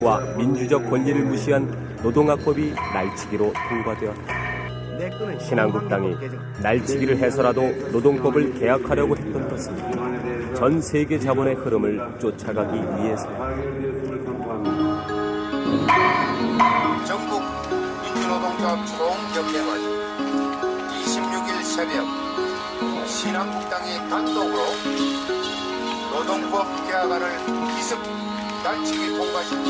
와 민주적 권리를 무시한 노동학법이 날치기로 통과되었다. 신한국당이 날치기를 해서라도 노동법을 개혁하려고 했던 것은 전 세계 자본의 흐름을 쫓아가기 위해서다. 전국 민주노동자 총경례는 26일 새벽 신한국당이 단독으로 노동법 개혁안을 기습 날치기 통과시킨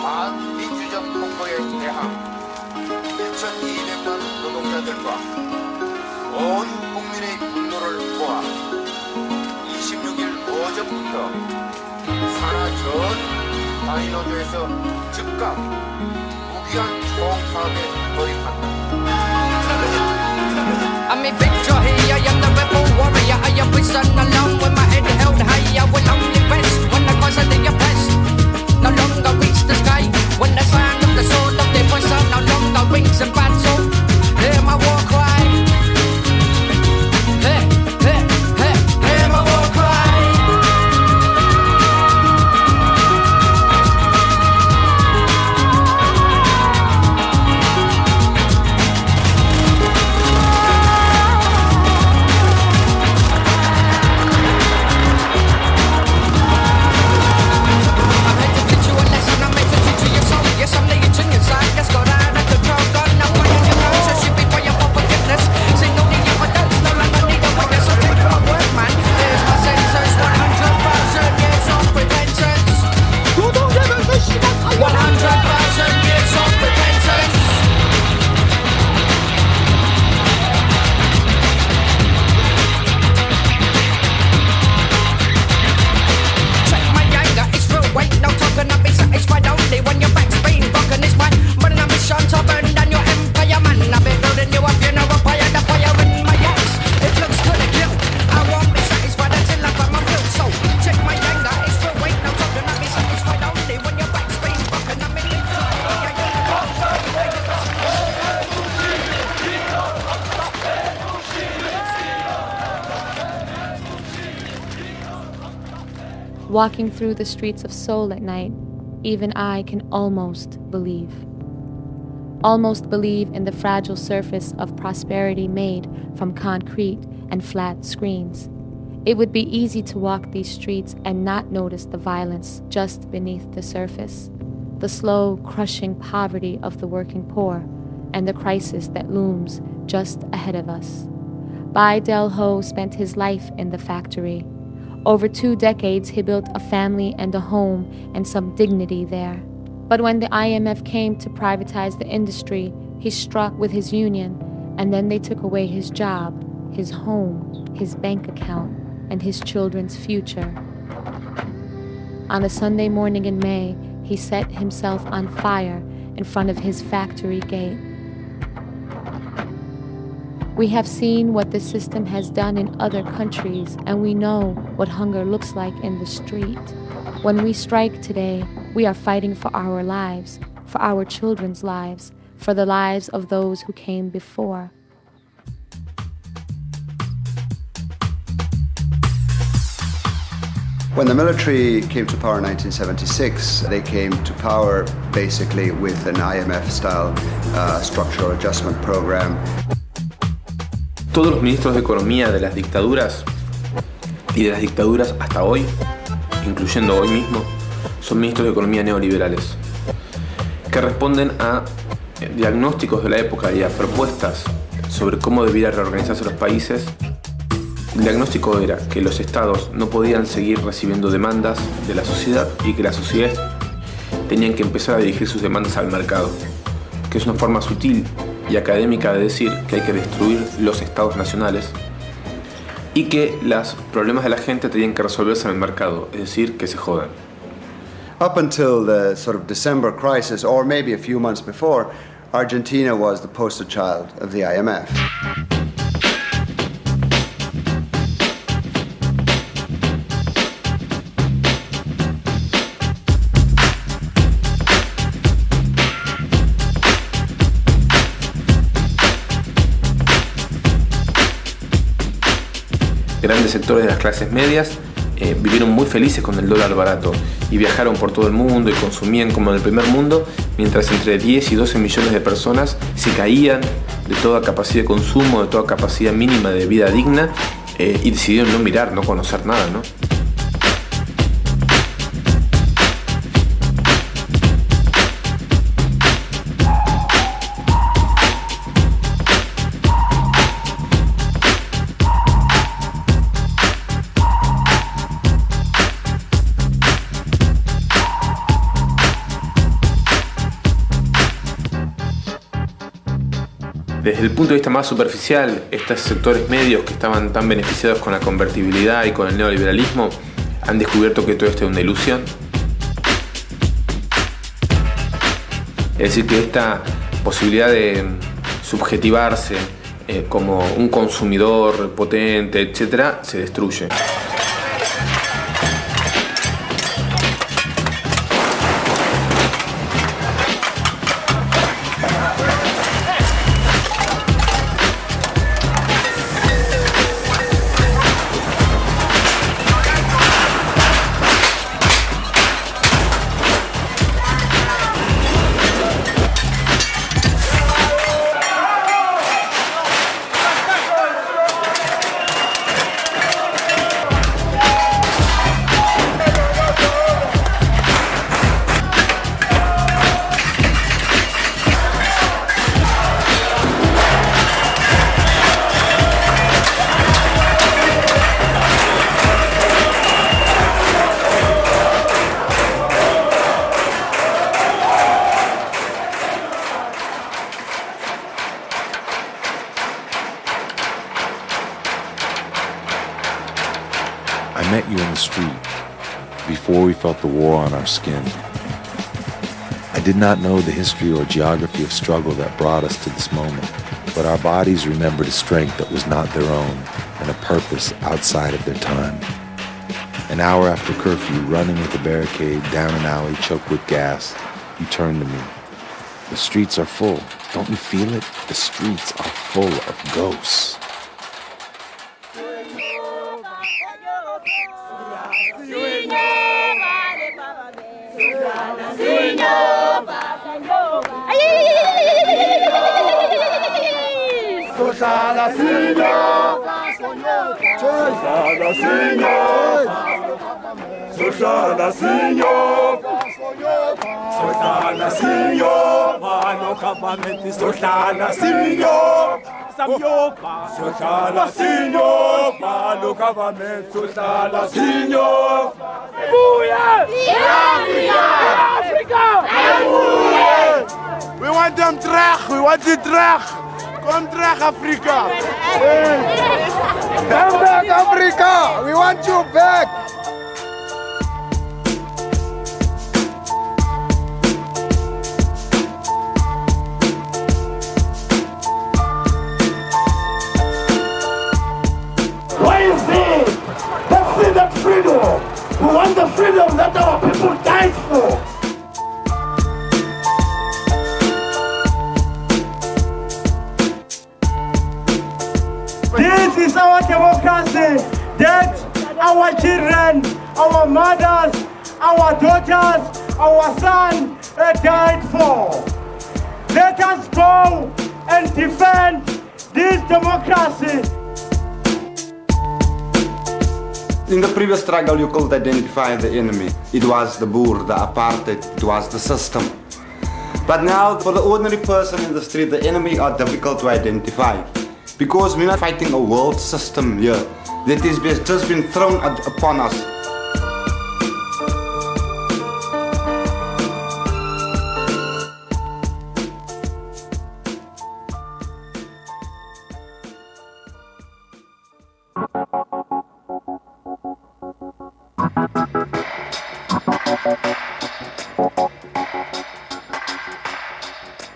반민주적 공보에 대한 1,200만 노동자들과 온 국민의 분노를 모아 26일 오전부터 산하 전 다인노조에서 즉각 무기한 총파업에 돌입한다. I'm in victory, I am the rebel warrior. I have risen along with my head held high. I will only rest when the cause of the oppressed no longer reach the sky. When the sound of the sword of the oppressor no longer rings in battle, hear my war cry. Hey, hey, hey, hear my war cry. Yes, I'm leading your side, let's go down at the drug gun. Now why in your conscience, you be praying for forgiveness. Say no to your evidence, no longer need a witness. So take my word, man, here's my sentence. 100,000 years of repentance. 100,000 years of repentance. Check my anger, it's real weight, no talking, I'll be satisfied only when your back's been broken. It's mine, but in a mission to burn down your empire, man. I've been building you a funeral pyre, the fire in my eyes. It looks good to kill. I won't be satisfied until I find my will. So check my anger, it's real weight, no talking, I'll be satisfied only when your back's been broken. I'm in it. Walking through the streets of Seoul at night, even I can almost believe. Almost believe in the fragile surface of prosperity made from concrete and flat screens. It would be easy to walk these streets and not notice the violence just beneath the surface, the slow, crushing poverty of the working poor, and the crisis that looms just ahead of us. Bai Del-ho spent his life in the factory. Over 2 decades, he built a family and a home and some dignity there. But when the IMF came to privatize the industry, he struck with his union, and then they took away his job, his home, his bank account, and his children's future. On a Sunday morning in May, he set himself on fire in front of his factory gate. We have seen what the system has done in other countries, and we know what hunger looks like in the street. When we strike today, we are fighting for our lives, for our children's lives, for the lives of those who came before. When the military came to power in 1976, they came to power basically with an IMF-style structural adjustment program. Todos los ministros de economía de las dictaduras y de las dictaduras hasta hoy, incluyendo hoy mismo, son ministros de economía neoliberales que responden a diagnósticos de la época y a propuestas sobre cómo debieran reorganizarse los países. El diagnóstico era que los estados no podían seguir recibiendo demandas de la sociedad y que las sociedades tenían que empezar a dirigir sus demandas al mercado, que es una forma sutil y académica de decir que hay que destruir los estados nacionales y que los problemas de la gente tenían que resolverse en el mercado, es decir, que se jodan. Up until the sort of December crisis, or maybe a few months before, Argentina was the poster child of the IMF. Grandes sectores de las clases medias vivieron muy felices con el dólar barato y viajaron por todo el mundo y consumían como en el primer mundo, mientras entre 10 y 12 millones de personas se caían de toda capacidad de consumo, de toda capacidad mínima de vida digna, y decidieron no mirar, no conocer nada, ¿no? Desde el punto de vista más superficial, estos sectores medios que estaban tan beneficiados con la convertibilidad y con el neoliberalismo han descubierto que todo esto es una ilusión. Es decir, que esta posibilidad de subjetivarse como un consumidor potente, etc., se destruye. I met you in the street, before we felt the war on our skin. I did not know the history or geography of struggle that brought us to this moment, but our bodies remembered a strength that was not their own and a purpose outside of their time. An hour after curfew, running with a barricade down an alley choked with gas, you turned to me. The streets are full. Don't you feel it? The streets are full of ghosts. We want them terug, we want it terug. Kom terug, Afrika. Come back, Afrika. We want you back. Why is this? Let's see that freedom. We want the freedom that our people died for. This is our democracy that our children, our mothers, our daughters, our sons died for. Let us go and defend this democracy. In the previous struggle, you could identify the enemy. It was the boer, the apartheid, it was the system. But now, for the ordinary person in the street, the enemy are difficult to identify. Because we're not fighting a world system here that has just been thrown upon us.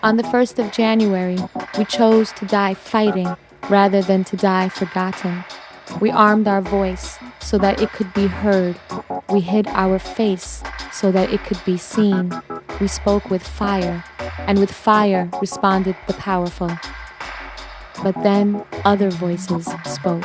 On the 1st of January, we chose to die fighting rather than to die forgotten. We armed our voice so that it could be heard. We hid our face so that it could be seen. We spoke with fire, and with fire responded the powerful. But then other voices spoke.